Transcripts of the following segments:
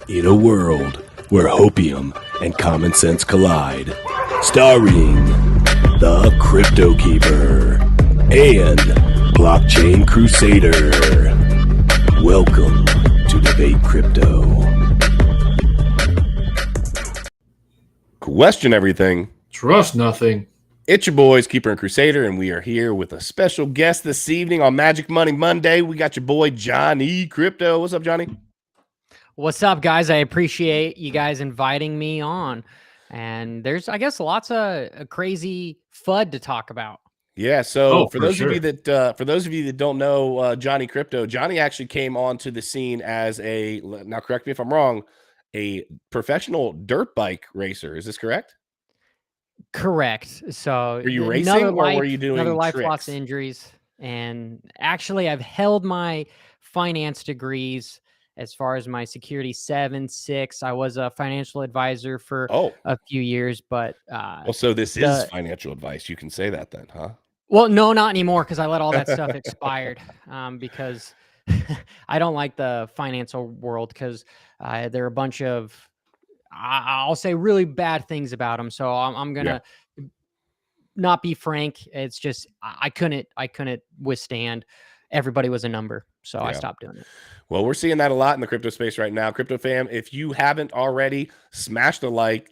In a world where hopium and common sense collide, starring the CryptoKeeper and BlockchainCrusader. Welcome to Debate Crypto. Question everything. Trust nothing. It's your boys, Keeper and Crusader, and we are here with a special guest this evening on Magic Money Monday. We got your boy, Johnny Crypto. What's up, Johnny? What's up, guys? I appreciate you guys inviting me on. And there's, I guess, lots of crazy FUD to talk about. Yeah, so for those sure. of you that don't know Johnny Crypto, Johnny actually came onto the scene as now correct me if I'm wrong, a professional dirt bike racer. Is this correct? Correct. So Were you racing or were you doing another life, tricks? lots of injuries. And actually, I've held my finance degrees as far as my security 7, 6. I was a financial advisor for a few years, but well, so this is financial advice. You can say that then, huh? Well, no, not anymore, because I let all that stuff expired because I don't like the financial world because there are a bunch of, I'll say, really bad things about them. So I'm going to not be frank. It's just I couldn't withstand. Everybody was a number. So I stopped doing it. Well, we're seeing that a lot in the crypto space right now. Crypto fam, if you haven't already, smash the likes.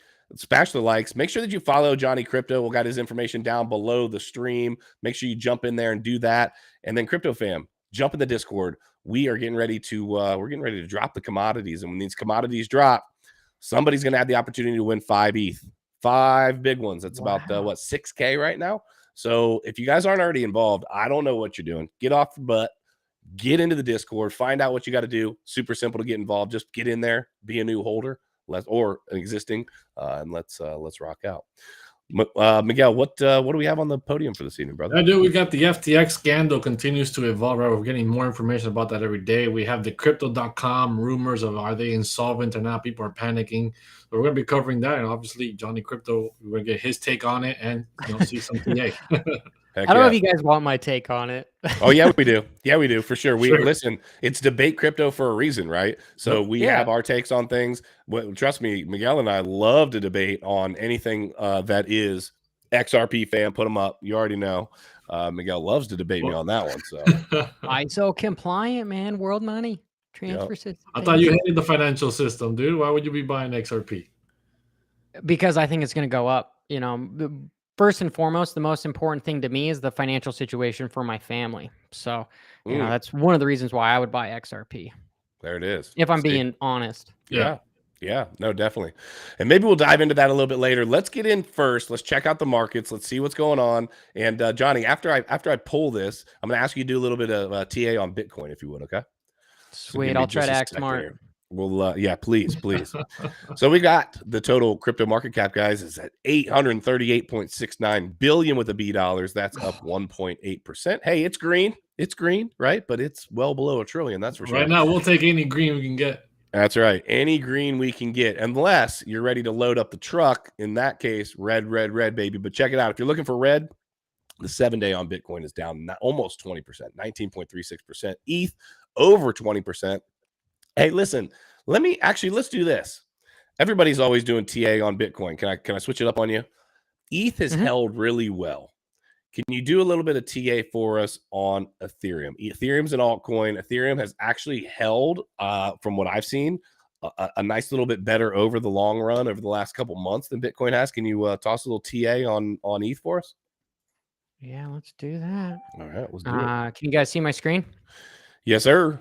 Make sure that you follow Johnny Crypto. We'll got his information down below the stream. Make sure you jump in there and do that. And then Crypto fam, jump in the Discord. We are getting ready to drop the commodities. And when these commodities drop, somebody's going to have the opportunity to win 5 ETH. 5 big ones. That's about what, 6K right now. So if you guys aren't already involved, I don't know what you're doing. Get off your butt. Get into the Discord, find out what you got to do. Super simple to get involved. Just get in there, be a new holder, or an existing, and let's rock out. Miguel, what do we have on the podium for this evening, brother? We got the FTX scandal continues to evolve. Right? We're getting more information about that every day. We have the crypto.com rumors of are they insolvent or not. People are panicking. So we're going to be covering that, and obviously Johnny Crypto, we're going to get his take on it and see some TA. I don't know if you guys want my take on it. Oh, yeah, we do. Yeah, we do, for sure. Listen, it's Debate Crypto for a reason, right? So we have our takes on things. Well, trust me, Miguel and I love to debate on anything that is XRP fam. Put them up. You already know. Miguel loves to debate me on that one. So ISO compliant, man. World money. Transfer system. I thought you hated the financial system, dude. Why would you be buying XRP? Because I think it's going to go up. First and foremost, the most important thing to me is the financial situation for my family. So, that's one of the reasons why I would buy XRP. There it is. If I'm being honest. Yeah, no, definitely. And maybe we'll dive into that a little bit later. Let's get in first. Let's check out the markets. Let's see what's going on. And Johnny, after I pull this, I'm going to ask you to do a little bit of TA on Bitcoin, if you would, okay? Sweet. I'll try to act smart. Here. Well, yeah, please. So we got the total crypto market cap, guys, is at $838.69 billion with a B dollars. That's up 1.8%. Hey, it's green, right? But it's well below $1 trillion. That's for sure. Right now, we'll take any green we can get. That's right. Any green we can get, unless you're ready to load up the truck. In that case, red, baby. But check it out. If you're looking for red, the 7-day on Bitcoin is down almost 20%, 19.36%. ETH over 20%. Hey, listen, let's do this. Everybody's always doing TA on Bitcoin. Can I switch it up on you? ETH has held really well. Can you do a little bit of TA for us on Ethereum? Ethereum's an altcoin. Ethereum has actually held, from what I've seen, a nice little bit better over the long run over the last couple months than Bitcoin has. Can you toss a little TA on ETH for us? Yeah, let's do that. All right, let's do it. Can you guys see my screen? Yes, sir.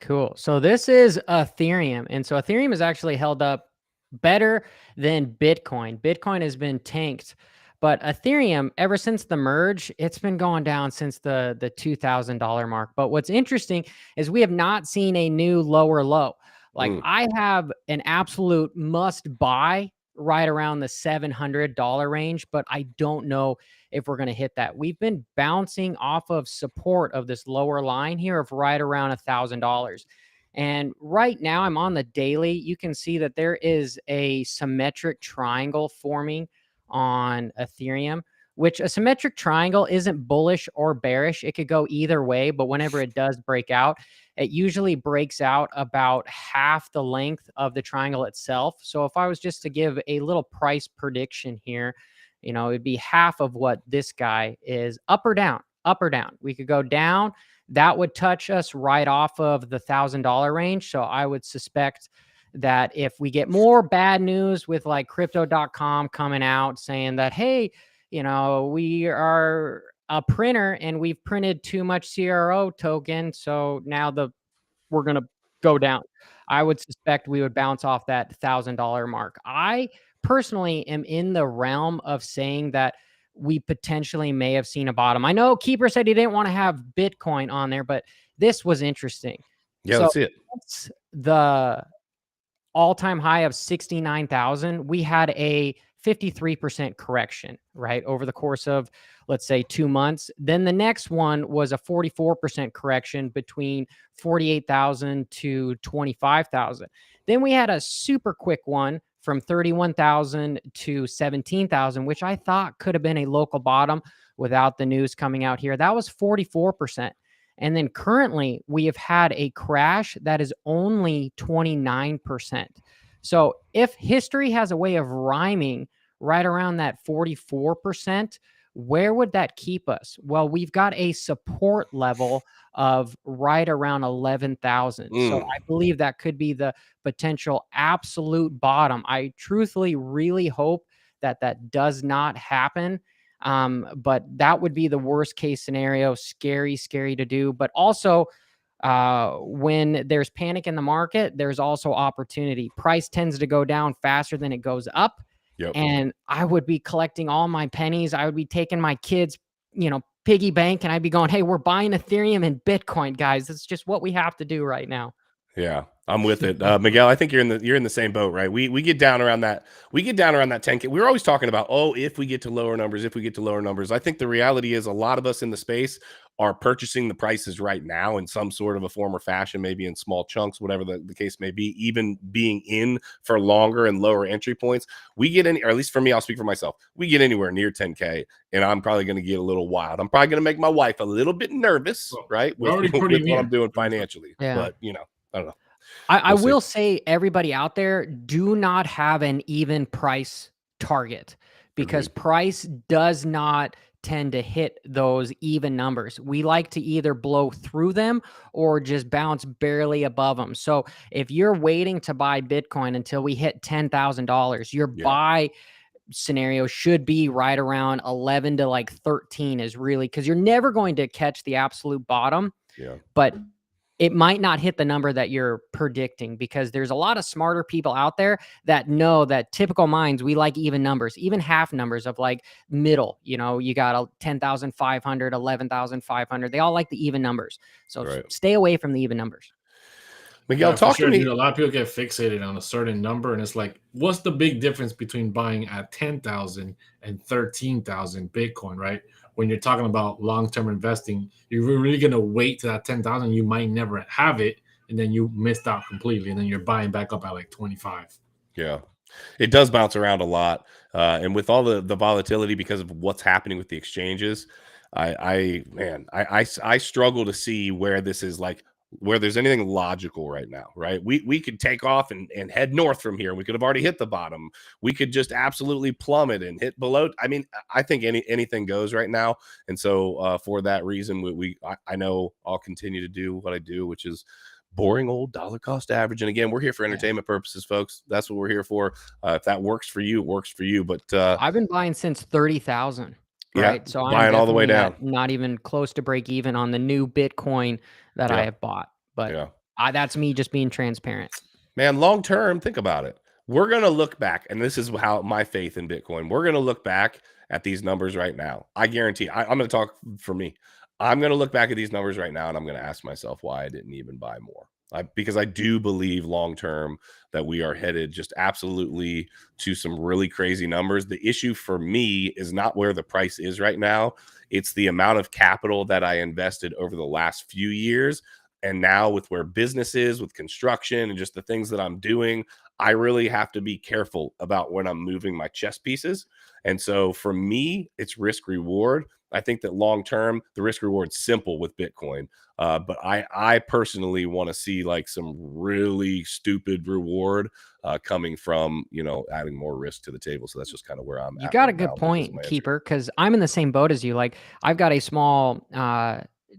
Cool. So this is Ethereum. And so Ethereum has actually held up better than Bitcoin. Bitcoin has been tanked. But Ethereum, ever since the merge, it's been going down since the $2,000 mark. But what's interesting is we have not seen a new lower low. Like I have an absolute must buy right around the $700 range, but I don't know if we're going to hit that. We've been bouncing off of support of this lower line here of right around $1,000. And right now I'm on the daily. You can see that there is a symmetric triangle forming on Ethereum which a symmetric triangle isn't bullish or bearish. It could go either way, but whenever it does break out, it usually breaks out about half the length of the triangle itself. So if I was just to give a little price prediction here, you know, it'd be half of what this guy is. Up or down, up or down. We could go down. That would touch us right off of the $1,000 range. So I would suspect that if we get more bad news with like crypto.com coming out saying that, hey, you know, we are a printer and we've printed too much CRO token, so now we're going to go down, I would suspect we would bounce off that $1,000 mark. I personally am in the realm of saying that we potentially may have seen a bottom. I know Keeper said he didn't want to have Bitcoin on there, but this was interesting. Yeah, So let's see it. that's the all-time high of 69,000. We had a 53% correction, right, over the course of, let's say, 2 months. Then the next one was a 44% correction between 48,000 to 25,000. Then we had a super quick one from 31,000 to 17,000, which I thought could have been a local bottom without the news coming out here. That was 44%. And then currently we have had a crash that is only 29%. So if history has a way of rhyming right around that 44%, where would that keep us? Well, we've got a support level of right around 11,000. So I believe that could be the potential absolute bottom. I truthfully really hope that that does not happen. But that would be the worst case scenario. Scary to do. But also, when there's panic in the market, there's also opportunity. Price tends to go down faster than it goes up. Yep. And I would be collecting all my pennies. I would be taking my kids, you know, piggy bank, and I'd be going, hey, we're buying Ethereum and Bitcoin, guys. That's just what we have to do right now. Yeah, I'm with it. Miguel, I think you're in the same boat, right? We get down around that 10K. We're always talking about, oh, if we get to lower numbers, I think the reality is a lot of us in the space are purchasing the prices right now in some sort of a form or fashion, maybe in small chunks, whatever the case may be, even being in for longer and lower entry points. We get or at least for me, I'll speak for myself, we get anywhere near 10K and I'm probably going to get a little wild. I'm probably going to make my wife a little bit nervous, right? With what I'm doing financially. Yeah. But, you know, I don't know. I will say, everybody out there, do not have an even price target, because price does not tend to hit those even numbers. We like to either blow through them or just bounce barely above them. So if you're waiting to buy Bitcoin until we hit $10,000, your buy scenario should be right around 11 to like 13 is really, because you're never going to catch the absolute bottom. Yeah. But it might not hit the number that you're predicting, because there's a lot of smarter people out there that know that typical minds, we like even numbers, even half numbers of like middle, you know, you got a 10,500, 11,500. They all like the even numbers. So stay away from the even numbers. Miguel, talk to me. Dude, a lot of people get fixated on a certain number, and it's like, what's the big difference between buying at 10,000 and 13,000 Bitcoin, right? When you're talking about long-term investing, you're really going to wait to that 10,000. You might never have it, and then you missed out completely, and then you're buying back up at like 25. Yeah, it does bounce around a lot. And with all the volatility because of what's happening with the exchanges, I struggle to see where this is like, where there's anything logical right now, right? We could take off and head north from here. We could have already hit the bottom. We could just absolutely plummet and hit below. I mean, I think anything goes right now. And so for that reason, I know I'll continue to do what I do, which is boring old dollar cost average. And again, we're here for entertainment purposes, folks. That's what we're here for. If that works for you, it works for you. But I've been buying since 30,000. Right. Yeah, so buying I'm all the way down. Not even close to break even on the new Bitcoin that I have bought. But that's me just being transparent. Man, long term, think about it. We're going to look back, and this is how my faith in Bitcoin, we're going to look back at these numbers right now. I guarantee, I'm going to talk for me. I'm going to look back at these numbers right now, and I'm going to ask myself why I didn't even buy more. Because I do believe long term that we are headed just absolutely to some really crazy numbers. The issue for me is not where the price is right now. It's the amount of capital that I invested over the last few years. And now with where business is, with construction and just the things that I'm doing, I really have to be careful about when I'm moving my chess pieces. And so for me, it's risk reward. I think that long term, the risk reward's simple with Bitcoin. But I personally want to see like some really stupid reward coming from, adding more risk to the table. So that's just kind of where I'm You at got a right now good in terms of point, my answer. Keeper, because I'm in the same boat as you. Like, I've got a small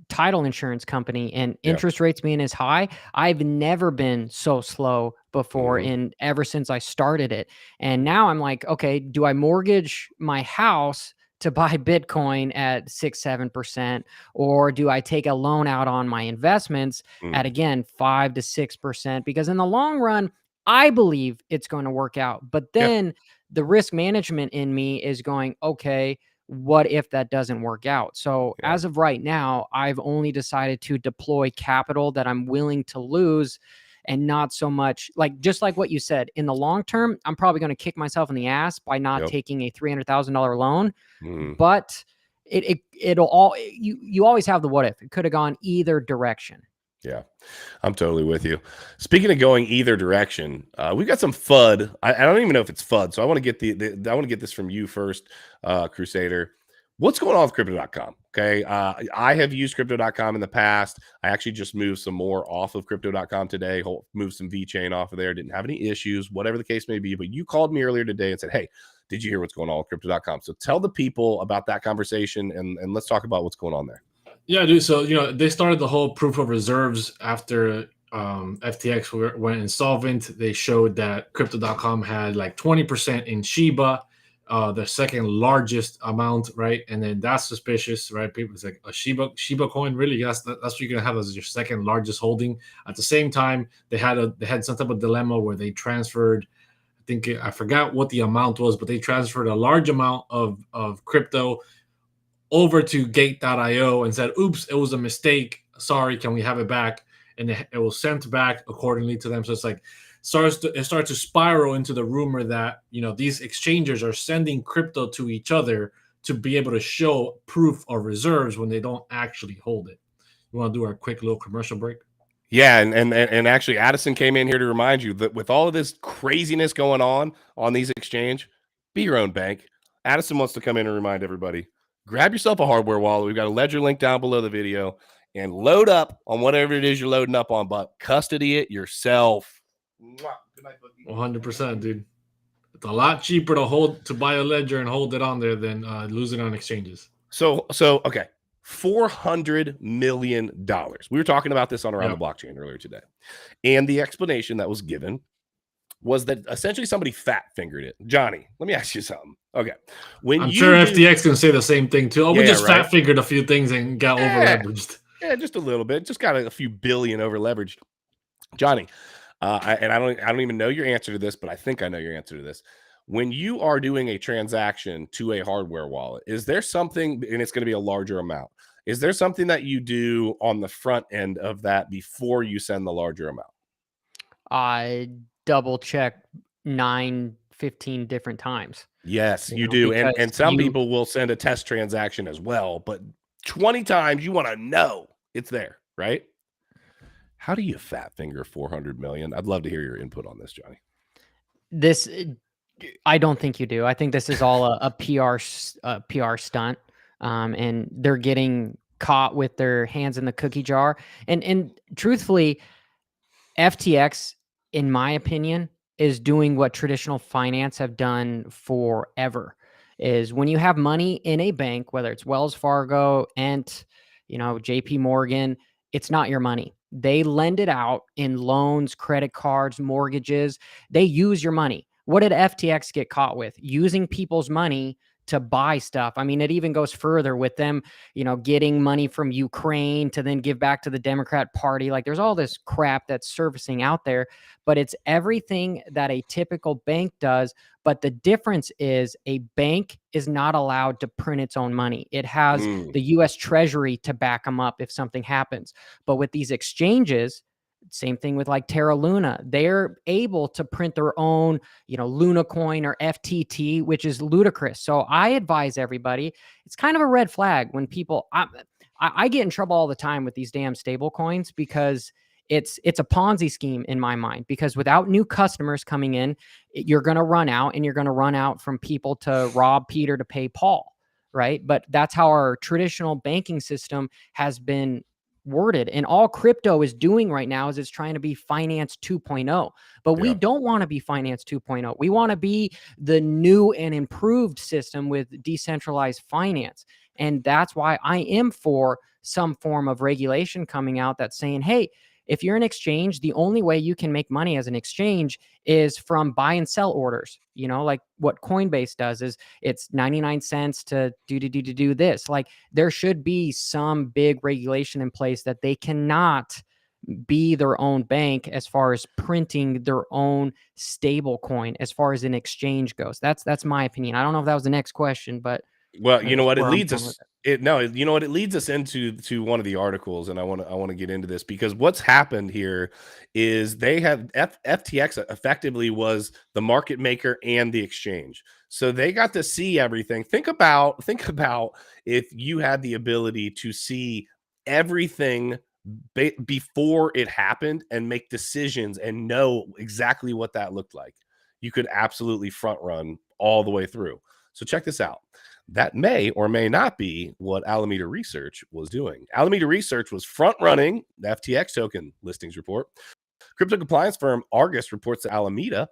title insurance company, and Yeah. interest rates being as high, I've never been so slow before, Mhm. and ever since I started it. And now I'm like, okay, do I mortgage my house to buy Bitcoin at 6-7%, or do I take a loan out on my investments at, Mm. again, 5 to 6%? Because in the long run, I believe it's going to work out. But Yeah. then the risk management in me is going, okay, what if that doesn't work out? So Yeah. as of right now, I've only decided to deploy capital that I'm willing to lose, and not so much like, just like what you said, in the long term, I'm probably going to kick myself in the ass by not Yep. taking a $300,000 loan. Mm. But it'll all, you always have the what if. It could have gone either direction. Yeah, I'm totally with you. Speaking of going either direction, we've got some FUD. I don't even know if it's FUD, so I want to get I want to get this from you first, Crusader. What's going on with Crypto.com? Okay, I have used Crypto.com in the past. I actually just moved some more off of Crypto.com today. Moved some VeChain off of there. Didn't have any issues, whatever the case may be. But you called me earlier today and said, "Hey, did you hear what's going on with Crypto.com?" So tell the people about that conversation, and let's talk about what's going on there. Yeah, dude. So they started the whole proof of reserves after FTX went insolvent. They showed that Crypto.com had like 20% in Shiba, the second largest amount, right? And then that's suspicious, right? People, it's like a Shiba coin, really? That's what you're gonna have as your second largest holding. At the same time, they had some type of dilemma where they transferred. I forgot what the amount was, but they transferred a large amount of crypto over to gate.io and said, oops, it was a mistake. Sorry, can we have it back? And it was sent back accordingly to them. So it's like it starts to spiral into the rumor that these exchangers are sending crypto to each other to be able to show proof of reserves when they don't actually hold it. You want to do our quick little commercial break? Yeah, and actually, Addison came in here to remind you that with all of this craziness going on these exchange, be your own bank. Addison wants to come in and remind everybody: grab yourself a hardware wallet. We've got a ledger link down below the video, and load up on whatever it is you're loading up on, but custody it yourself. Good night, buddy. 100%, dude. It's a lot cheaper to buy a ledger and hold it on there than losing on exchanges. So okay. $400 million. We were talking about this on Around the Blockchain earlier today. And the explanation that was given was that essentially somebody fat fingered it. Johnny, let me ask you something. Okay. I'm sure FTX can say the same thing too. We just fat fingered a few things and got over leveraged. Yeah, just a little bit. Just got a few billion over leveraged. Johnny, I don't even know your answer to this, but I think I know your answer to this. When you are doing a transaction to a hardware wallet, is there something, and it's going to be a larger amount, is there something that you do on the front end of that before you send the larger amount? I double check 15 different times. Yes, you do. And some people will send a test transaction as well, but 20 times you want to know it's there, right? How do you fat finger 400 million? I'd love to hear your input on this, Johnny. I don't think you do. I think this is all a PR stunt, and they're getting caught with their hands in the cookie jar. And truthfully, FTX, in my opinion, is doing what traditional finance have done forever. Is when you have money in a bank, whether it's Wells Fargo, Ent, JP Morgan, it's not your money. They lend it out in loans, credit cards, mortgages. They use your money. What did FTX get caught with? Using people's money to buy stuff. I mean, it even goes further with them, getting money from Ukraine to then give back to the Democrat Party. Like, there's all this crap that's surfacing out there, but it's everything that a typical bank does. But the difference is a bank is not allowed to print its own money. It has the US Treasury to back them up if something happens. But with these exchanges, same thing with like Terra Luna. They're able to print their own, Luna coin or FTT, which is ludicrous. So I advise everybody, it's kind of a red flag when people, I get in trouble all the time with these damn stable coins because it's a Ponzi scheme in my mind, because without new customers coming in, you're going to run out, and you're going to run out from people to rob Peter to pay Paul, right? But that's how our traditional banking system has been worded. And all crypto is doing right now is it's trying to be finance 2.0. But we don't want to be finance 2.0. We want to be the new and improved system with decentralized finance. And that's why I am for some form of regulation coming out that's saying, hey, if you're an exchange, the only way you can make money as an exchange is from buy and sell orders. You know, like what Coinbase does is it's 99 cents to do this. Like there should be some big regulation in place that they cannot be their own bank as far as printing their own stable coin as far as an exchange goes. That's my opinion. I don't know if that was the next question, but well, you know what, it leads us you know what, it leads us into one of the articles, and I want to get into this, because what's happened here is they have FTX effectively was the market maker and the exchange, so they got to see everything. Think about if you had the ability to see everything before it happened and make decisions and know exactly what that looked like. You could absolutely front run all the way through. So check this out. That may or may not be what Alameda Research was doing. Alameda Research was front running the FTX token listings report. Crypto compliance firm Argus reports that Alameda,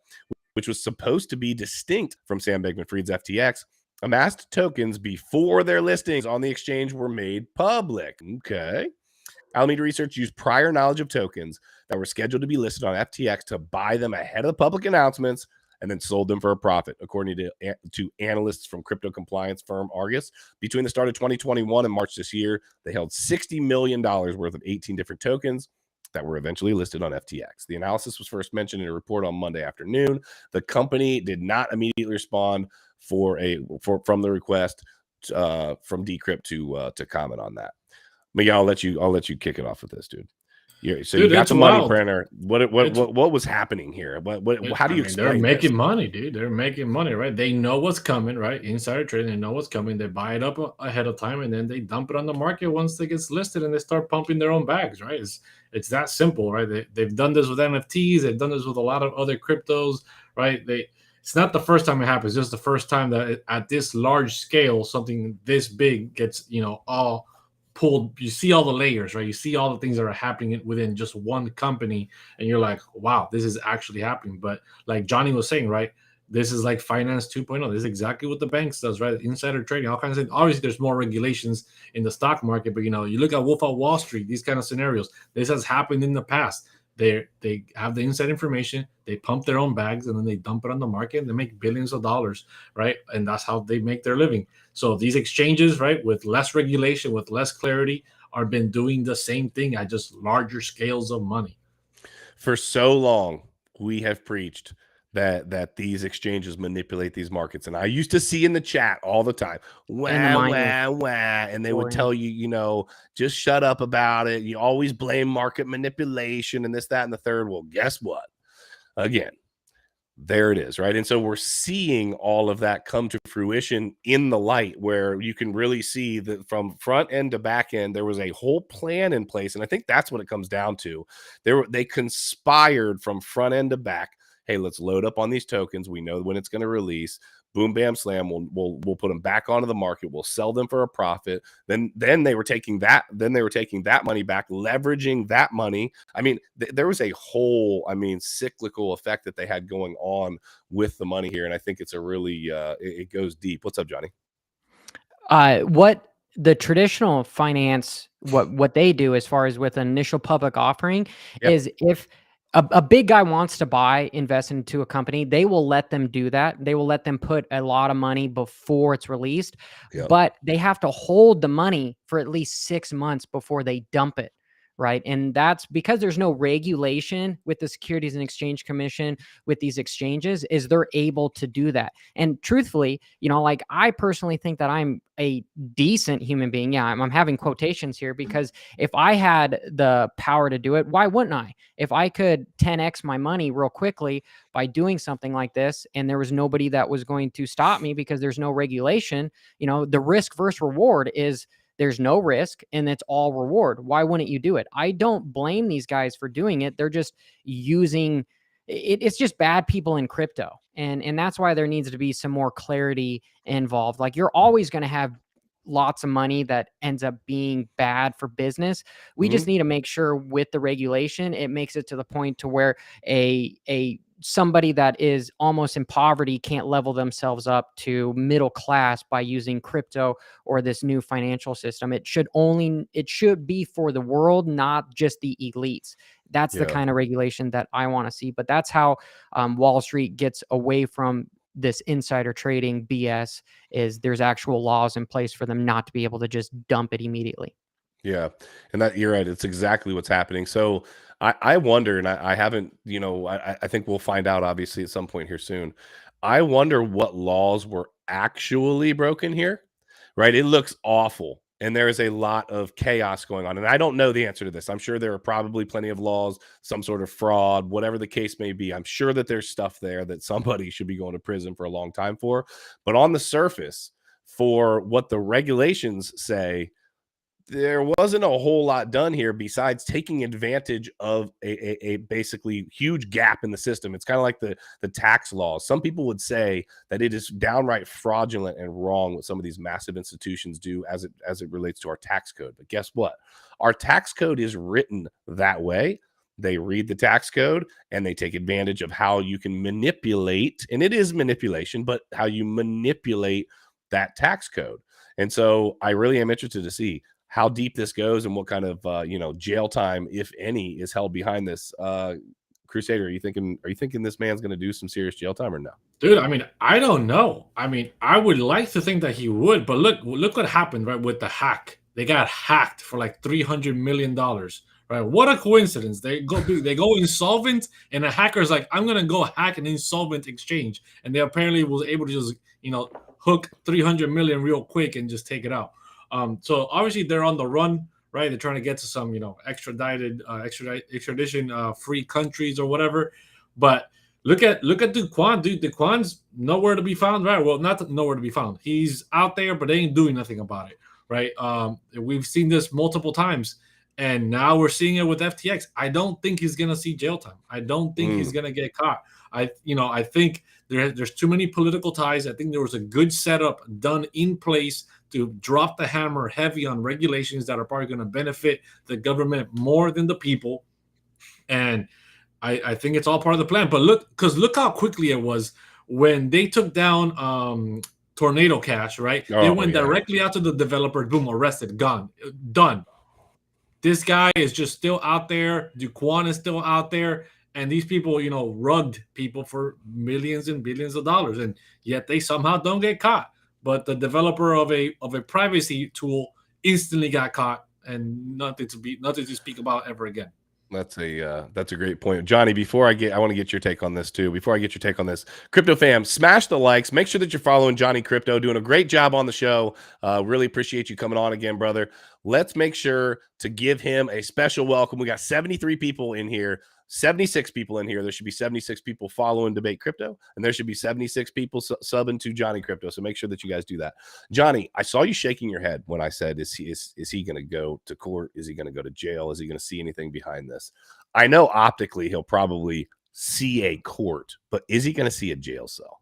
which was supposed to be distinct from Sam Bankman-Fried's FTX, amassed tokens before their listings on the exchange were made public. Okay. Alameda Research used prior knowledge of tokens that were scheduled to be listed on FTX to buy them ahead of the public announcements and then sold them for a profit, according to analysts from crypto compliance firm Argus. Between the start of 2021 and March this year, they held $60 million worth of 18 different tokens that were eventually listed on FTX. The analysis was first mentioned in a report on Monday afternoon. The company did not immediately respond from the request from Decrypt to comment on that. But yeah, I'll let you kick it off with this, dude. So dude, you got the money printer. What was happening here? How do you explain? They're making money, dude. They're making money, right? They know what's coming, right? Insider trading, they know what's coming. They buy it up ahead of time, and then they dump it on the market once it gets listed, and they start pumping their own bags, right? It's that simple, right? They've done this with NFTs. They've done this with a lot of other cryptos, right? It's not the first time it happens. It's just the first time that at this large scale, something this big gets, all pulled. You see all the layers, right? You see all the things that are happening within just one company, and you're like, wow, this is actually happening. But like Johnny was saying, right, this is like finance 2.0. This is exactly what the banks does, right? Insider trading, all kinds of things. Obviously there's more regulations in the stock market, but you look at Wolf of Wall Street, these kind of scenarios, this has happened in the past. They have the inside information, they pump their own bags, and then they dump it on the market, and they make billions of dollars, right? And that's how they make their living. So these exchanges, right, with less regulation, with less clarity, are been doing the same thing at just larger scales of money. For so long, we have preached that these exchanges manipulate these markets. And I used to see in the chat all the time, wah, and they would tell you, just shut up about it. You always blame market manipulation and this, that, and the third. Well, guess what? Again, there it is, right? And so we're seeing all of that come to fruition in the light, where you can really see that from front end to back end, there was a whole plan in place. And I think that's what it comes down to. They conspired from front end to back. Hey, let's load up on these tokens. We know when it's going to release. Boom, bam, slam. We'll put them back onto the market. We'll sell them for a profit. Then they were taking that. Then they were taking that money back, leveraging that money. I mean, there was a whole, cyclical effect that they had going on with the money here, and I think it's a really it goes deep. What's up, Johnny? What the traditional finance, what they do as far as with an initial public offering, is if a big guy wants to invest into a company, they will let them do that. They will let them put a lot of money before it's released, but they have to hold the money for at least 6 months before they dump it. Right. And that's because there's no regulation with the Securities and Exchange Commission with these exchanges, is they're able to do that. And truthfully, like I personally think that I'm a decent human being. Yeah, I'm having quotations here, because if I had the power to do it, why wouldn't I? If I could 10x my money real quickly by doing something like this, and there was nobody that was going to stop me because there's no regulation, the risk versus reward is there's no risk and it's all reward. Why wouldn't you do it? I don't blame these guys for doing it. They're just using it's just bad people in crypto. And that's why there needs to be some more clarity involved. Like, you're always going to have lots of money that ends up being bad for business. We just need to make sure with the regulation, it makes it to the point to where a somebody that is almost in poverty can't level themselves up to middle class by using crypto or this new financial system. It should be for the world, not just the elites. That's the kind of regulation that I want to see. But that's how Wall Street gets away from this insider trading BS, is there's actual laws in place for them not to be able to just dump it immediately. Yeah. And that, you're right. It's exactly what's happening. So I wonder, and I haven't, I think we'll find out obviously at some point here soon. I wonder what laws were actually broken here, right? It looks awful. And there is a lot of chaos going on. And I don't know the answer to this. I'm sure there are probably plenty of laws, some sort of fraud, whatever the case may be. I'm sure that there's stuff there that somebody should be going to prison for a long time for. But on the surface, for what the regulations say, there wasn't a whole lot done here besides taking advantage of a basically huge gap in the system. It's kind of like the tax laws. Some people would say that it is downright fraudulent and wrong what some of these massive institutions do as it relates to our tax code. But guess what? Our tax code is written that way. They read the tax code and they take advantage of how you can manipulate, and it is manipulation, but how you manipulate that tax code. And so I really am interested to see how deep this goes and what kind of jail time, if any, is held behind this. Crusader, are you thinking this man's going to do some serious jail time or no? Dude, I mean, I don't know. I mean, I would like to think that he would, but look what happened, right, with the hack. They got hacked for like $300 million, right? What a coincidence. They go insolvent, and the hacker's like, I'm going to go hack an insolvent exchange. And they apparently was able to just, hook 300 million real quick and just take it out. So obviously they're on the run, right? They're trying to get to some, extradition free countries or whatever. But look at Duquan, dude. Duquan's nowhere to be found, right? Well, not nowhere to be found. He's out there, but they ain't doing nothing about it, right? We've seen this multiple times, and now we're seeing it with FTX. I don't think he's gonna see jail time. I don't think he's gonna get caught. I think there's too many political ties. I think there was a good setup done in place to drop the hammer heavy on regulations that are probably going to benefit the government more than the people. And I think it's all part of the plan. But look how quickly it was when they took down Tornado Cash, right? They went directly out to the developer, boom, arrested, gone, done. This guy is just still out there. Duquan is still out there. And these people, rugged people for millions and billions of dollars. And yet they somehow don't get caught. But the developer of a privacy tool instantly got caught, and nothing to speak about ever again. That's a great point, Johnny. I want to get your take on this too. Before I get your take on this, Crypto fam, smash the likes. Make sure that you're following Johnny Crypto, doing a great job on the show. Really appreciate you coming on again, brother. Let's make sure to give him a special welcome. We got 73 people in here. 76 people in here. There should be 76 people following Debate Crypto, and there should be 76 people subbing to Johnny Crypto. So make sure that you guys do that. Johnny, I saw you shaking your head when I said, is he going to go to court? Is he going to go to jail? Is he going to see anything behind this? I know optically he'll probably see a court, but is he going to see a jail cell?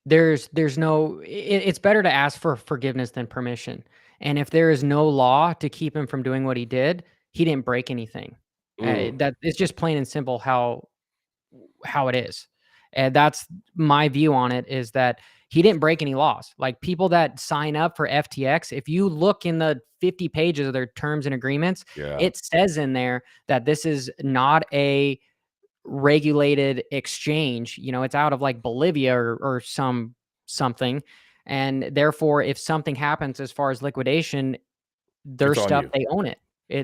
There's no, it's better to ask for forgiveness than permission. And if there is no law to keep him from doing what he did, he didn't break anything. That it's just plain and simple how it is. And that's my view on it, is that he didn't break any laws. Like, people that sign up for FTX, if you look in the 50 pages of their terms and agreements, it says in there that this is not a regulated exchange. It's out of like Bolivia or something. And therefore, if something happens as far as liquidation, their stuff, they own it.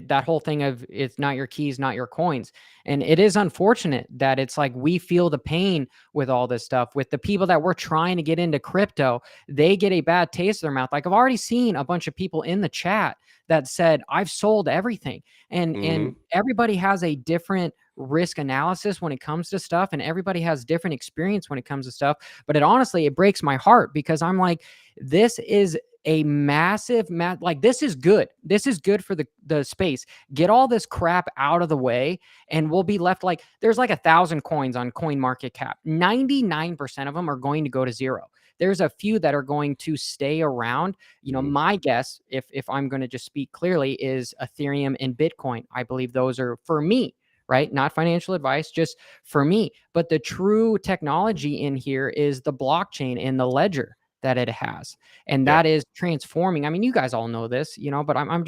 That whole thing of it's not your keys, not your coins. And it is unfortunate that it's like we feel the pain with all this stuff. With the people that we're trying to get into crypto, they get a bad taste in their mouth. Like, I've already seen a bunch of people in the chat that said, I've sold everything. And everybody has a different risk analysis when it comes to stuff, and everybody has different experience when it comes to stuff. But it honestly breaks my heart, because I'm like, this is a massive like this is good. This is good for the space. Get all this crap out of the way and we'll be left like there's like 1,000 coins on CoinMarketCap. 99% of them are going to go to zero. There's a few that are going to stay around. You know, my guess, if I'm going to just speak clearly, is Ethereum and Bitcoin. I believe those are, for me, right? Not financial advice, just for me. But the true technology in here is the blockchain and the ledger that it has. And that is transforming. I mean, you guys all know this, you know, but I'm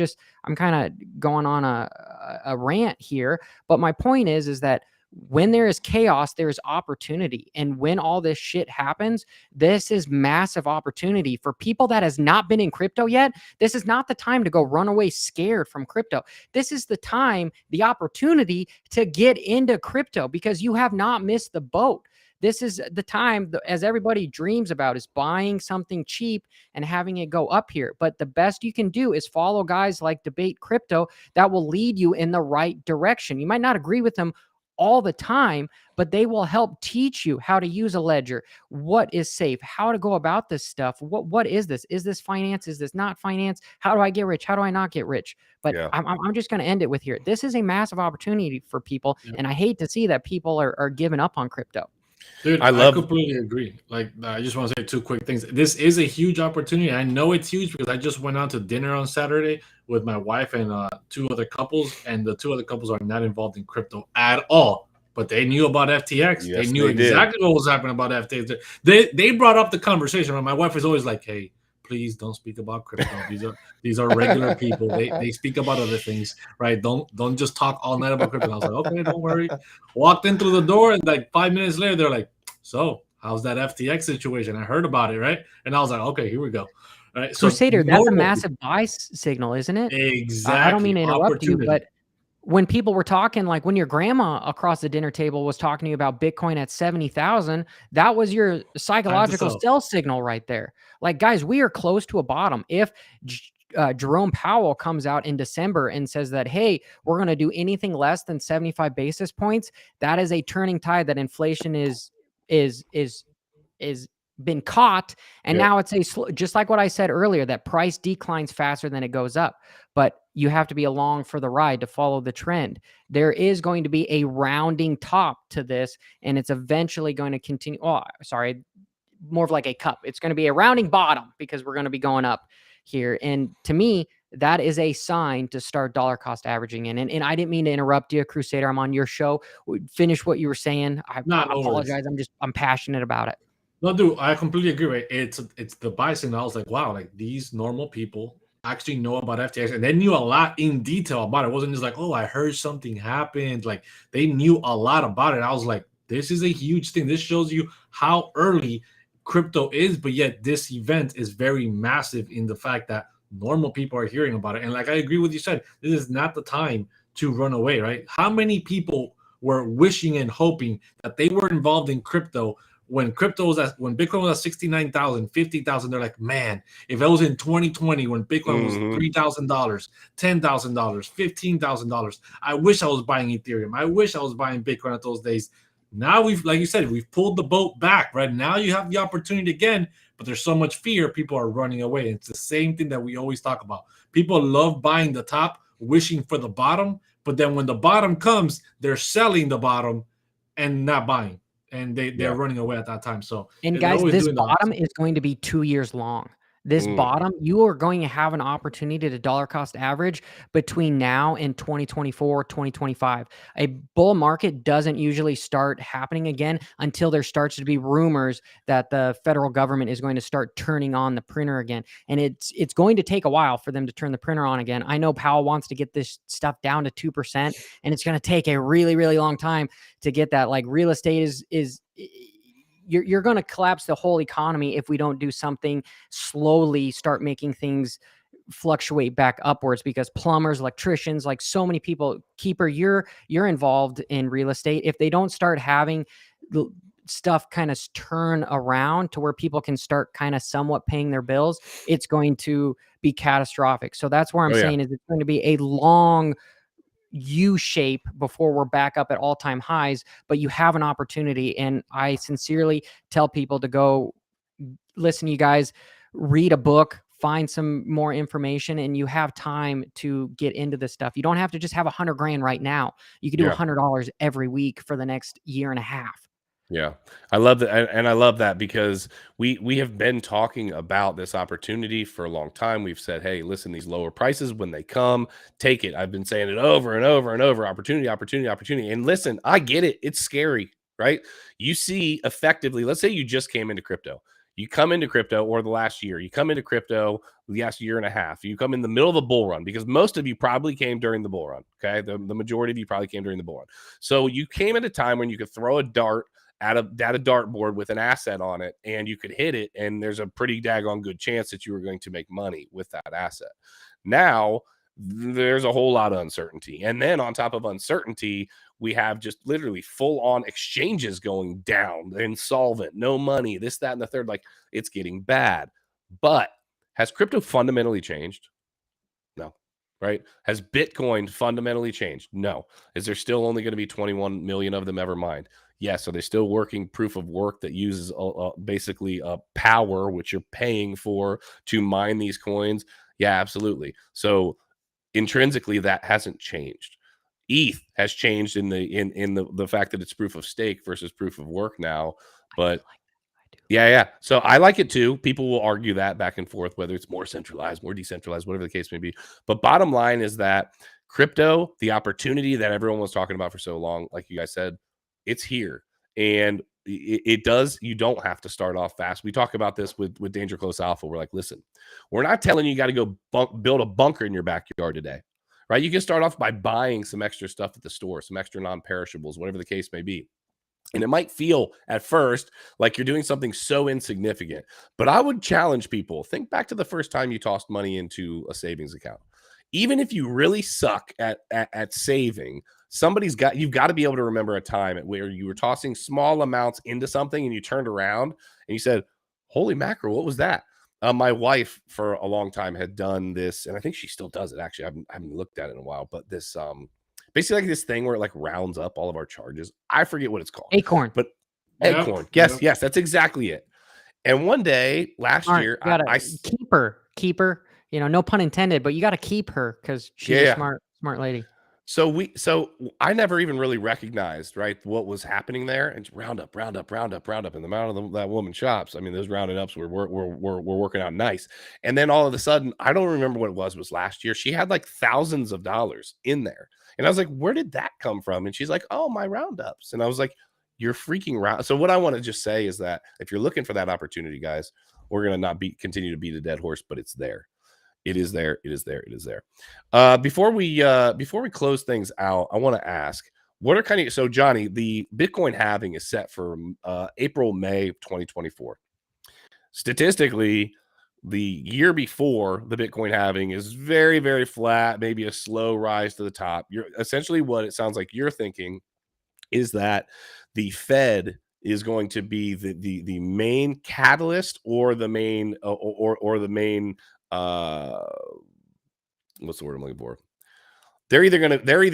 kind of going on a rant here. But my point is that when there is chaos, there is opportunity. And when all this shit happens, this is massive opportunity for people that has not been in crypto yet. This is not the time to go run away scared from crypto. This is the time, the opportunity to get into crypto because you have not missed the boat. This is the time, as everybody dreams about, is buying something cheap and having it go up here. But the best you can do is follow guys like Debate Crypto that will lead you in the right direction. You might not agree with them all the time, but they will help teach you how to use a ledger, what is safe, how to go about this stuff. What is this? Is this finance? Is this not finance? How do I get rich? How do I not get rich? But I'm just going to end it with here. This is a massive opportunity for people. And I hate to see that people are giving up on crypto. Dude, I completely agree. Like, I just want to say two quick things. This is a huge opportunity. I know it's huge because I just went out to dinner on Saturday with my wife and two other couples, and the two other couples are not involved in crypto at all. But they knew about FTX. Yes, they knew exactly what was happening about FTX. They brought up the conversation. And my wife is always like, "Hey, please don't speak about crypto. These are regular people. They speak about other things, right? Don't just talk all night about crypto." And I was like, "Okay, don't worry." Walked in through the door, and like 5 minutes later, they're like, "So, how's that FTX situation? I heard about it, right?" And I was like, "Okay, here we go." Right. So Crusader, that's a massive buy signal, isn't it? Exactly. I don't mean to interrupt you, but when people were talking, like when your grandma across the dinner table was talking to you about Bitcoin at 70,000, that was your psychological sell signal right there. Like, guys, we are close to a bottom. If Jerome Powell comes out in December and says that, hey, we're going to do anything less than 75 basis points, that is a turning tide that inflation is been caught. And now it's just like what I said earlier, that price declines faster than it goes up, but you have to be along for the ride to follow the trend. There is going to be a rounding top to this, and it's eventually going to continue. Oh, sorry, more of like a cup. It's going to be a rounding bottom because we're going to be going up here. And to me, that is a sign to start dollar cost averaging in. And I didn't mean to interrupt you, Crusader. I'm on your show. Finish what you were saying. I apologize. I'm passionate about it. No, dude, I completely agree. Right? It's the buy signal. I was like, wow, like these normal people actually know about FTX, and they knew a lot in detail about it. It wasn't just like, oh, I heard something happened. Like, they knew a lot about it. I was like, this is a huge thing. This shows you how early crypto is, but yet this event is very massive in the fact that normal people are hearing about it. And like, I agree with you said, this is not the time to run away, right? How many people were wishing and hoping that they were involved in crypto when Bitcoin was at 69,000, 50,000? They're like, man, if it was in 2020 when Bitcoin was $3,000, $10,000, $15,000, I wish I was buying Ethereum. I wish I was buying Bitcoin at those days. Now like you said, we've pulled the boat back, right? Now you have the opportunity again, but there's so much fear, people are running away. It's the same thing that we always talk about. People love buying the top, wishing for the bottom, but then when the bottom comes, they're selling the bottom and not buying. And they're running away at that time. So, and guys, this bottom is going to be 2 years long. This bottom, you are going to have an opportunity to dollar cost average between now and 2024, 2025. A bull market doesn't usually start happening again until there starts to be rumors that the federal government is going to start turning on the printer again. And it's going to take a while for them to turn the printer on again. I know Powell wants to get this stuff down to 2%, and it's going to take a really, really long time to get that. Like, real estate is you're going to collapse the whole economy if we don't do something slowly, start making things fluctuate back upwards, because plumbers, electricians, like so many people, Keeper, you're involved in real estate. If they don't start having the stuff kind of turn around to where people can start kind of somewhat paying their bills, it's going to be catastrophic. So that's where I'm saying is it's going to be a long U-shape before we're back up at all-time highs, but you have an opportunity. And I sincerely tell people to go listen, you guys, read a book, find some more information, and you have time to get into this stuff. You don't have to just have 100 grand right now. You can do $100 every week for the next year and a half. Yeah, I love that, and I love that because we have been talking about this opportunity for a long time. We've said, hey, listen, these lower prices, when they come, take it. I've been saying it over and over and over. Opportunity, opportunity, opportunity. And listen, I get it. It's scary, right? You see, effectively, let's say you just came into crypto. You come into crypto, or the last year, you come into crypto the last year and a half. You come in the middle of a bull run, because most of you probably came during the bull run. Okay, the majority of you probably came during the bull run. So you came at a time when you could throw a dart at a dartboard with an asset on it, and you could hit it, and there's a pretty daggone good chance that you were going to make money with that asset. Now there's a whole lot of uncertainty, and then on top of uncertainty, we have just literally full-on exchanges going down, insolvent, no money, this, that, and the third. Like, it's getting bad. But has crypto fundamentally changed? No. Right? Has Bitcoin fundamentally changed? No. Is there still only going to be 21 million of them ever mined? Yes. Are they still working proof of work that uses basically power, which you're paying for to mine these coins? Yeah, absolutely. So intrinsically, that hasn't changed. ETH has changed in the fact that it's proof of stake versus proof of work now. But yeah. So I like it too. People will argue that back and forth, whether it's more centralized, more decentralized, whatever the case may be. But bottom line is that crypto, the opportunity that everyone was talking about for so long, like you guys said, it's here. And it does, you don't have to start off fast. We talk about this with Danger Close Alpha. We're like, listen, we're not telling you got to go build a bunker in your backyard today, right? You can start off by buying some extra stuff at the store, some extra non-perishables, whatever the case may be. And it might feel at first like you're doing something so insignificant, but I would challenge people. Think back to the first time you tossed money into a savings account. Even if you really suck at saving, you've got to be able to remember a time where you were tossing small amounts into something and you turned around and you said, holy mackerel, what was that? My wife for a long time had done this, and I think she still does it. Actually, I haven't looked at it in a while, but this, basically like this thing where it like rounds up all of our charges. I forget what it's called. Acorn. But Acorn. Yes, that's exactly it. And one day last year, I keeper, no pun intended, but you got to keep her because she's a smart lady. So I never even really recognized, right, what was happening there. And round up. And the amount of that woman shops, I mean, those rounded ups were working out nice. And then all of a sudden, I don't remember what it was last year. She had like thousands of dollars in there. And I was like, where did that come from? And she's like, oh, my roundups. And I was like, you're freaking round. So what I want to just say is that if you're looking for that opportunity, guys, we're going to not continue to beat a dead horse, but it's there. It is there. Before we close things out, I want to ask, what are so Johnny, the Bitcoin halving is set for April, May of 2024. Statistically, the year before the Bitcoin halving is very, very flat, maybe a slow rise to the top. You're essentially, what it sounds like you're thinking is that the Fed is going to be the main catalyst, or the main or the main what's the word I'm looking for? They're either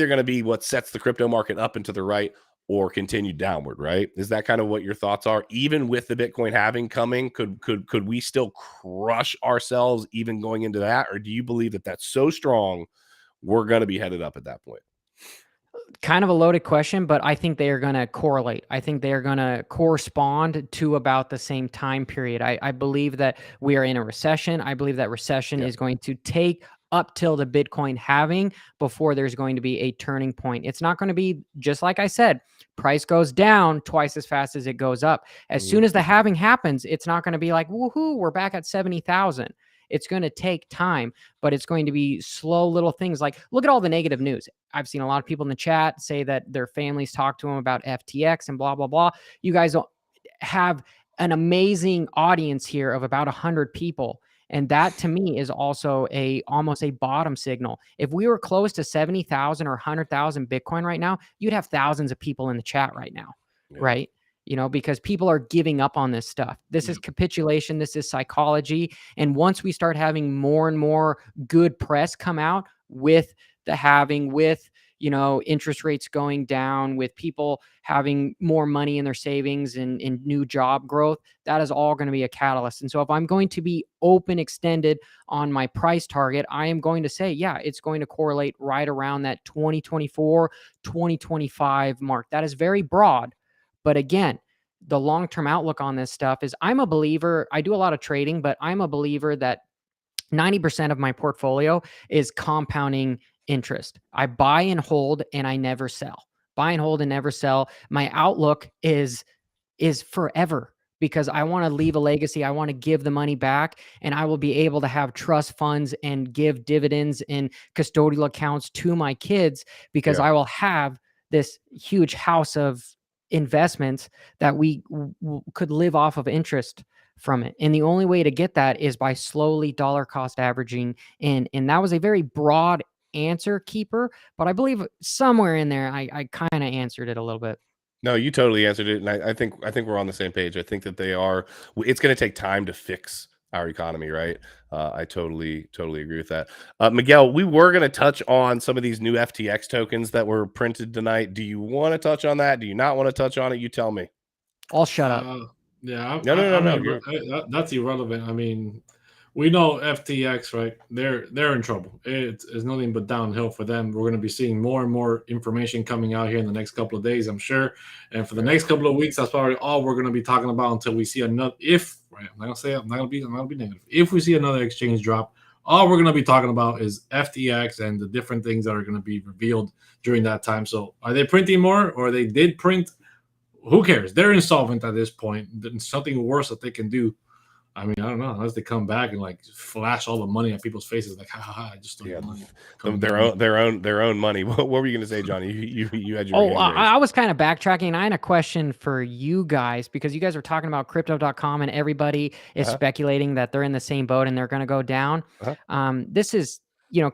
gonna be what sets the crypto market up and to the right, or continue downward, right? Is that kind of what your thoughts are? Even with the Bitcoin halving coming, could we still crush ourselves even going into that? Or do you believe that that's so strong we're going to be headed up at that point? Kind of a loaded question, but I think they are going to correlate. I think they are going to correspond to about the same time period. I believe that we are in a recession. I believe that recession is going to take up till the Bitcoin halving before there's going to be a turning point. It's not going to be, just like I said, price goes down twice as fast as it goes up. As soon as the halving happens, it's not going to be like, woohoo, we're back at 70,000. It's going to take time, but it's going to be slow little things. Like, look at all the negative news. I've seen a lot of people in the chat say that their families talk to them about FTX and blah, blah, blah. You guys have an amazing audience here of about 100 people. And that to me is also almost a bottom signal. If we were close to 70,000 or 100,000 Bitcoin right now, you'd have thousands of people in the chat right now, right? Because people are giving up on this stuff. This is capitulation. This is psychology. And once we start having more and more good press come out with the halving, with, interest rates going down, with people having more money in their savings and new job growth, that is all going to be a catalyst. And so if I'm going to be open extended on my price target, I am going to say, yeah, it's going to correlate right around that 2024, 2025 mark. That is very broad. But again, the long-term outlook on this stuff is, I'm a believer. I do a lot of trading, but I'm a believer that 90% of my portfolio is compounding interest. I buy and hold and I never sell. Buy and hold and never sell. My outlook is forever, because I want to leave a legacy. I want to give the money back, and I will be able to have trust funds and give dividends and custodial accounts to my kids, because I will have this huge house of investments that we could live off of interest from it. And the only way to get that is by slowly dollar cost averaging in. And that was a very broad answer, Keeper, but I believe somewhere in there I kind of answered it a little bit. No, you totally answered it, and I think we're on the same page. I think that it's going to take time to fix our economy, right? I totally agree with that. Miguel, we were going to touch on some of these new FTX tokens that were printed tonight. Do you want to touch on that? Do you not want to touch on it? You tell me. I'll shut up. Yeah, No. That's irrelevant. I mean, we know FTX, right? They're in trouble. It's nothing but downhill for them. We're going to be seeing more and more information coming out here in the next couple of days, I'm sure. And for the next couple of weeks, that's probably all we're going to be talking about until we see another. I'm not going to be negative. If we see another exchange drop, all we're going to be talking about is FTX and the different things that are going to be revealed during that time. So, are they printing more, or they did print? Who cares? They're insolvent at this point. There's something worse that they can do. I mean, I don't know, unless they come back and like flash all the money at people's faces, like, I just stole money. Their own money. What were you going to say, Johnny? You had your hand raised. I was kind of backtracking. I had a question for you guys, because you guys were talking about crypto.com and everybody is speculating that they're in the same boat and they're going to go down. This is,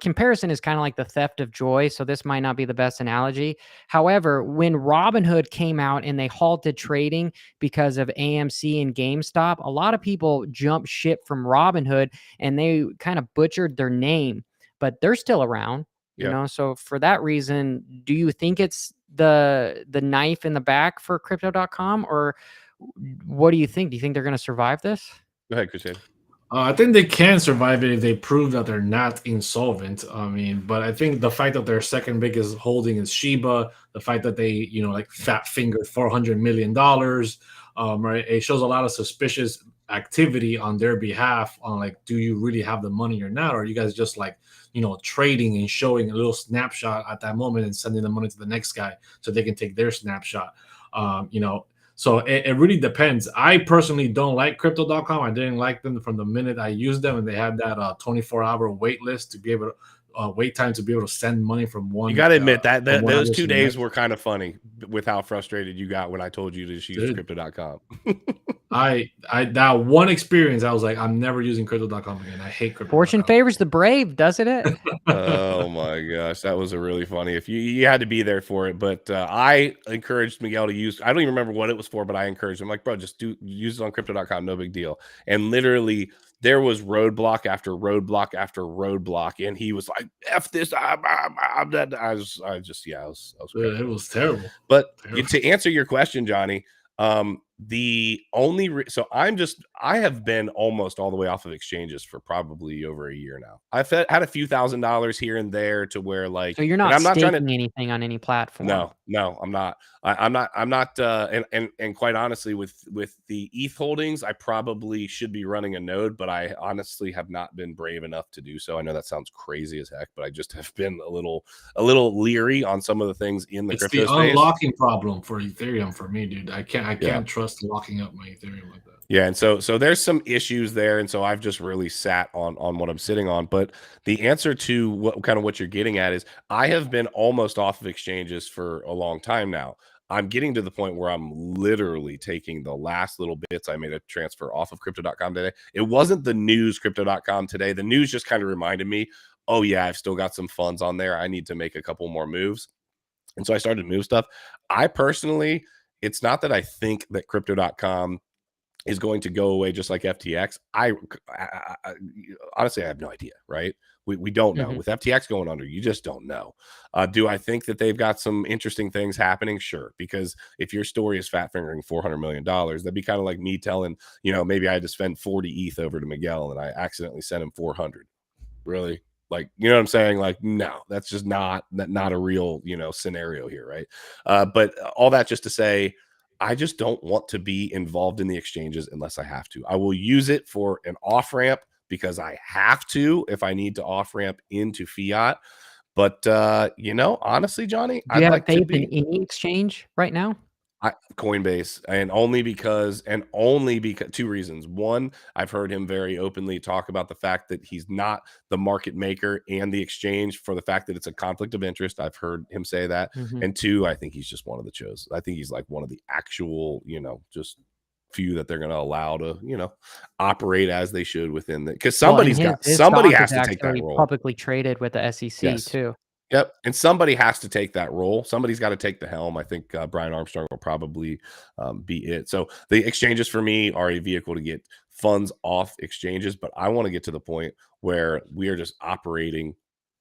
comparison is kind of like the theft of joy. So this might not be the best analogy. However, when Robinhood came out and they halted trading because of AMC and GameStop, a lot of people jumped ship from Robinhood and they kind of butchered their name, but they're still around, you know? So for that reason, do you think it's the knife in the back for crypto.com, or what do you think? Do you think they're going to survive this? Go ahead, Crusader. I think they can survive it if they prove that they're not insolvent. I mean, but I think the fact that their second biggest holding is Shiba, the fact that they, like fat fingered $400 million, right? It shows a lot of suspicious activity on their behalf on like, do you really have the money or not? Or are you guys just like, trading and showing a little snapshot at that moment and sending the money to the next guy so they can take their snapshot? So it really depends. I personally don't like crypto.com. I didn't like them from the minute I used them, and they had that 24-hour wait list to be able to wait time to be able to send money from one. You got to admit that those 2 days were kind of funny with how frustrated you got when I told you to just use crypto.com. That one experience, I was like, I'm never using crypto.com again. I hate crypto. Fortune favors the brave, doesn't it? Oh my gosh, that was a really funny. If you had to be there for it, but I encouraged Miguel to use. I don't even remember what it was for, but I encouraged him, like, bro, just use it on crypto.com, no big deal. And literally, there was roadblock after roadblock after roadblock, and he was like, "F this." I was It was terrible. But to answer your question, Johnny, the only I have been almost all the way off of exchanges for probably over a year now. I've had a few $1,000s here and there to where, like, so you're not staking anything on any platform. No, I'm not. I'm not. And quite honestly, with the ETH holdings, I probably should be running a node, but I honestly have not been brave enough to do so. I know that sounds crazy as heck, but I just have been a little leery on some of the things in the crypto space. It's the unlocking problem for Ethereum for me, dude. I can't trust locking up my Ethereum like that. Yeah, and so there's some issues there, and so I've just really sat on what I'm sitting on. But the answer to what you're getting at is, I have been almost off of exchanges for a long time now. I'm getting to the point where I'm literally taking the last little bits. I made a transfer off of crypto.com today. It wasn't the news crypto.com today. The news just kind of reminded me, oh yeah, I've still got some funds on there. I need to make a couple more moves. And so I started to move stuff. I personally, it's not that I think that crypto.com is going to go away just like FTX. I honestly, I have no idea, right? We don't know. With FTX going under, you just don't know. Do I think that they've got some interesting things happening? Sure, because if your story is fat fingering $400 million, that'd be kind of like me telling, maybe I had to spend 40 ETH over to Miguel and I accidentally sent him 400. Really? Like, you know what I'm saying? Like, no, that's just not a real, scenario here, right? But all that just to say, I just don't want to be involved in the exchanges unless I have to. I will use it for an off ramp because I have to if I need to off ramp into fiat. But honestly, Johnny, Do you I'd have like to faith in be any exchange right now? Coinbase, and only because two reasons. One, I've heard him very openly talk about the fact that he's not the market maker and the exchange for the fact that it's a conflict of interest. I've heard him say that. And two, I think he's just one of the chosen. I think he's like one of the actual, just few that they're going to allow to, operate as they should within the, because somebody Stock has is to take that actually role. publicly traded with the SEC too. Yep. And somebody has to take that role. Somebody's got to take the helm. I think Brian Armstrong will probably be it. So the exchanges for me are a vehicle to get funds off exchanges, but I want to get to the point where we are just operating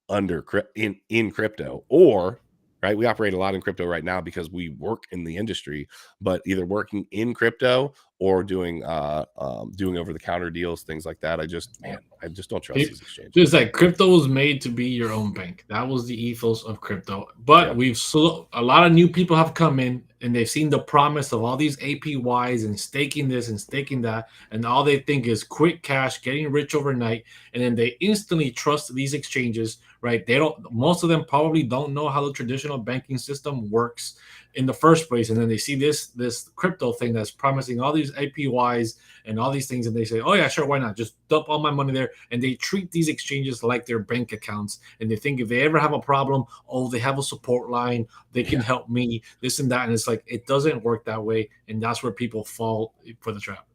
under in crypto, or right. We operate a lot in crypto right now because we work in the industry, but either working in crypto or doing over the counter deals, things like that. I just don't trust these exchanges. Just like crypto was made to be your own bank. That was the ethos of crypto. But a lot of new people have come in and they've seen the promise of all these APYs and staking this and staking that, and all they think is quick cash, getting rich overnight, and then they instantly trust these exchanges, right? Most of them probably don't know how the traditional banking system works in the first place, and then they see this crypto thing that's promising all these APYs and all these things, and they say, oh yeah, sure, why not, just dump all my money there. And they treat these exchanges like their bank accounts, and they think if they ever have a problem, they have a support line, they can help me, this and that. And it's like, it doesn't work that way, and that's where people fall for the trap.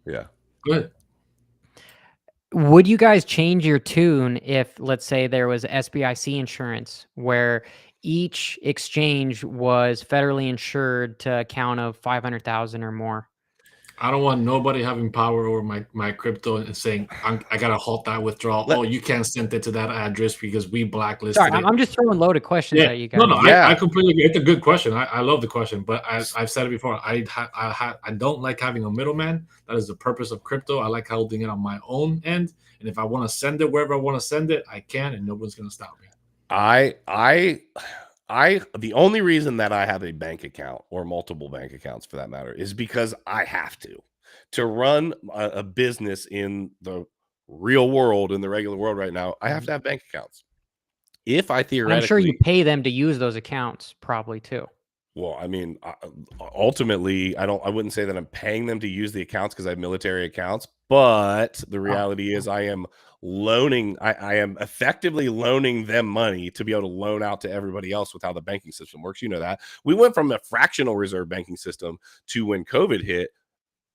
Yeah. Good. Would you guys change your tune if, let's say, there was SBIC insurance where each exchange was federally insured to a count of 500,000 or more? I don't want nobody having power over my crypto and saying, I got to halt that withdrawal. You can't send it to that address because we blacklisted it. I'm just throwing loaded questions at you guys. No, I completely agree. It's a good question. I love the question, but I've said it before. I don't like having a middleman. That is the purpose of crypto. I like holding it on my own end. And if I want to send it wherever I want to send it, I can, and nobody's going to stop me. The only reason that I have a bank account, or multiple bank accounts for that matter, is because I have to run a business in the real world, in the regular world right now. I have to have bank accounts. If I theoretically, I'm sure you pay them to use those accounts probably too. Well, I mean, ultimately, I wouldn't say that I'm paying them to use the accounts because I have military accounts, but the reality is I am effectively loaning them money to be able to loan out to everybody else with how the banking system works. You know that. We went from a fractional reserve banking system to, when COVID hit,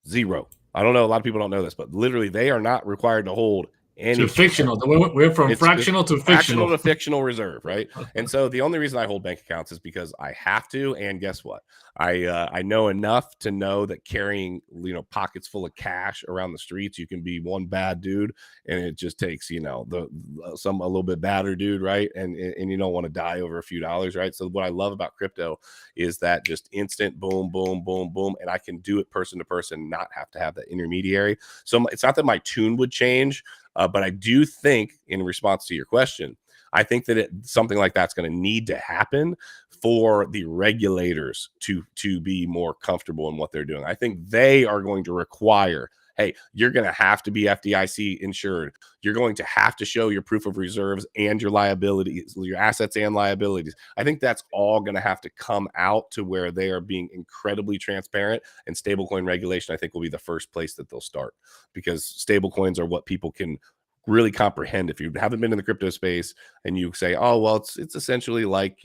zero. I don't know. A lot of people don't know this, but literally they are not required to hold to fictional. We're from fractional to fictional reserve, right? And so the only reason I hold bank accounts is because I have to. And guess what? I know enough to know that carrying pockets full of cash around the streets, you can be one bad dude, and it just takes a little bit badder dude, right? And you don't want to die over a few dollars, right? So what I love about crypto is that just instant boom, boom, boom, boom, and I can do it person to person, not have to have that intermediary. So it's not that my tune would change. But I do think, in response to your question, I think that something like that's going to need to happen for the regulators to be more comfortable in what they're doing. I think they are going to require, hey, you're going to have to be FDIC insured. You're going to have to show your proof of reserves and your liabilities, your assets and liabilities. I think that's all going to have to come out to where they are being incredibly transparent, and stablecoin regulation, I think, will be the first place that they'll start, because stablecoins are what people can really comprehend. If you haven't been in the crypto space and you say, oh, well, it's essentially like,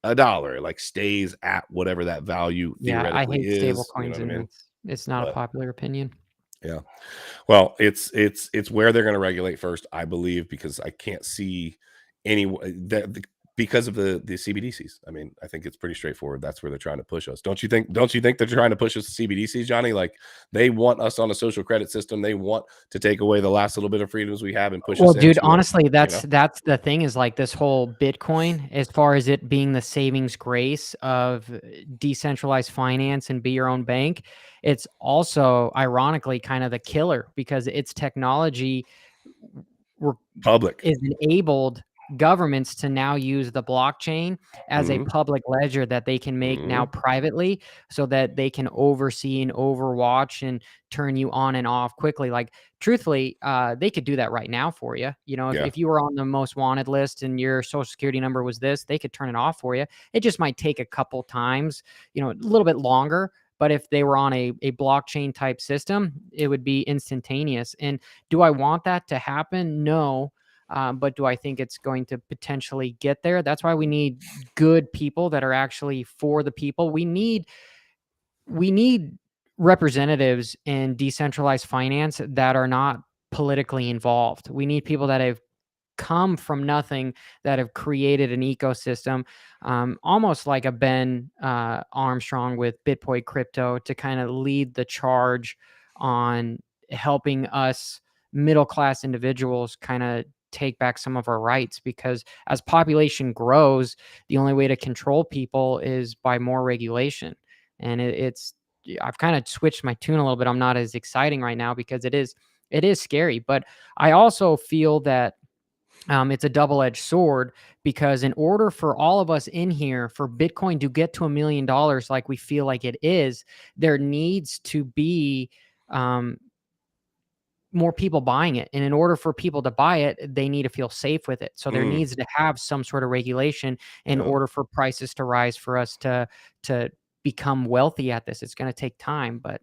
a dollar, like stays at whatever that value theoretically is. I hate stablecoins, and it's not a popular opinion. Yeah. Well, it's where they're going to regulate first, I believe, because I can't see any that because of the CBDCs. I mean, I think it's pretty straightforward. That's where they're trying to push us. Don't you think they're trying to push us to CBDCs, Johnny? Like, they want us on a social credit system. They want to take away the last little bit of freedoms we have and push us dude, into honestly, it, that's the thing, is like this whole Bitcoin, as far as it being the savings grace of decentralized finance and be your own bank, it's also ironically kind of the killer, because its technology public. is enabled governments to now use the blockchain as a public ledger that they can make now privately, so that they can oversee and overwatch and turn you on and off quickly. Like, truthfully, they could do that right now for you. You know, if you were on the most wanted list and your social security number was this, they could turn it off for you. It just might take a couple times, you know, a little bit longer. But if they were on a blockchain type system, it would be instantaneous. And do I want that to happen? No. But do I think it's going to potentially get there? That's why we need good people that are actually for the people. We need representatives in decentralized finance that are not politically involved. We need people that have come from nothing, that have created an ecosystem, almost like a Ben Armstrong with Bitboy Crypto, to kind of lead the charge on helping us middle-class individuals kind of take back some of our rights. Because as population grows, the only way to control people is by more regulation. And I've kind of switched my tune a little bit. I'm not as exciting right now because it is scary. But I also feel that it's a double-edged sword, because in order for all of us in here, for Bitcoin to get to $1 million like we feel like it is, there needs to be more people buying it. And in order for people to buy it, they need to feel safe with it. So there needs to have some sort of regulation in order for prices to rise, for us to become wealthy at this. It's going to take time, but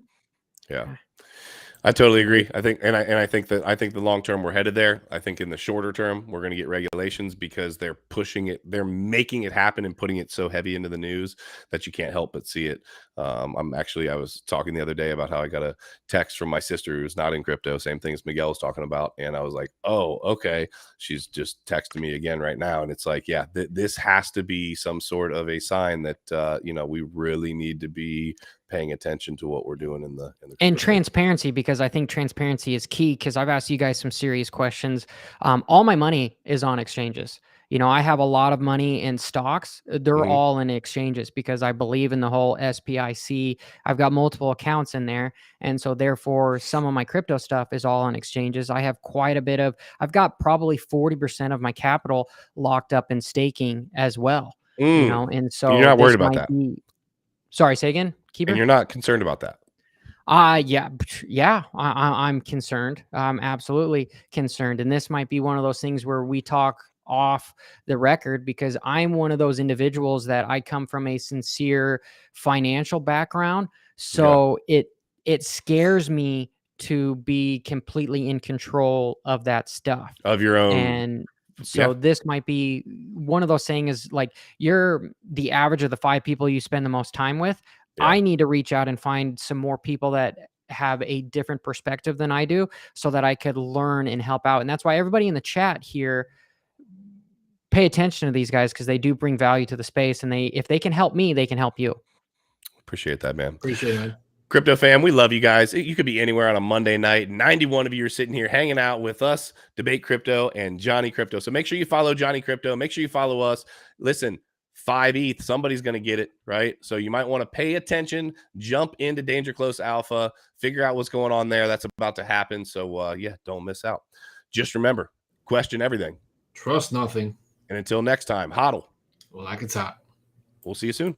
I totally agree. I think the long term we're headed there. I think in the shorter term we're going to get regulations, because they're pushing it, they're making it happen and putting it so heavy into the news that you can't help but see it. I was talking the other day about how I got a text from my sister who's not in crypto, same thing as Miguel was talking about, and I was like, oh, okay. She's just texting me again right now, and it's like, yeah, this has to be some sort of a sign that we really need to be paying attention to what we're doing in the and transparency, because I think transparency is key. Because I've asked you guys some serious questions. All my money is on exchanges. You know, I have a lot of money in stocks. They're all in exchanges, because I believe in the whole SPIC. I've got multiple accounts in there. And so therefore some of my crypto stuff is all on exchanges. I have quite a bit I've got probably 40% of my capital locked up in staking as well. You know, and so you're not worried about that. Sorry, say again, Keeper? And you're not concerned about that? Yeah, I'm concerned. I'm absolutely concerned. And this might be one of those things where we talk off the record, because I'm one of those individuals that I come from a sincere financial background. So it scares me to be completely in control of that stuff. Of your own. And so this might be one of those things, like, you're the average of the 5 people you spend the most time with. I need to reach out and find some more people that have a different perspective than I do, so that I could learn and help out. And that's why everybody in the chat here, pay attention to these guys, because they do bring value to the space, and if they can help me, they can help you. Appreciate that, man. Appreciate it, man. Crypto fam, we love you guys. You could be anywhere on a Monday night. 91 of you are sitting here hanging out with us, Debate Crypto and Johnny Crypto. So make sure you follow Johnny Crypto. Make sure you follow us. Listen, 5 ETH, somebody's going to get it, right? So you might want to pay attention, jump into Danger Close Alpha, figure out what's going on there. That's about to happen. So don't miss out. Just remember, question everything. Trust nothing. And until next time, hodl. Well, like it's hot. We'll see you soon.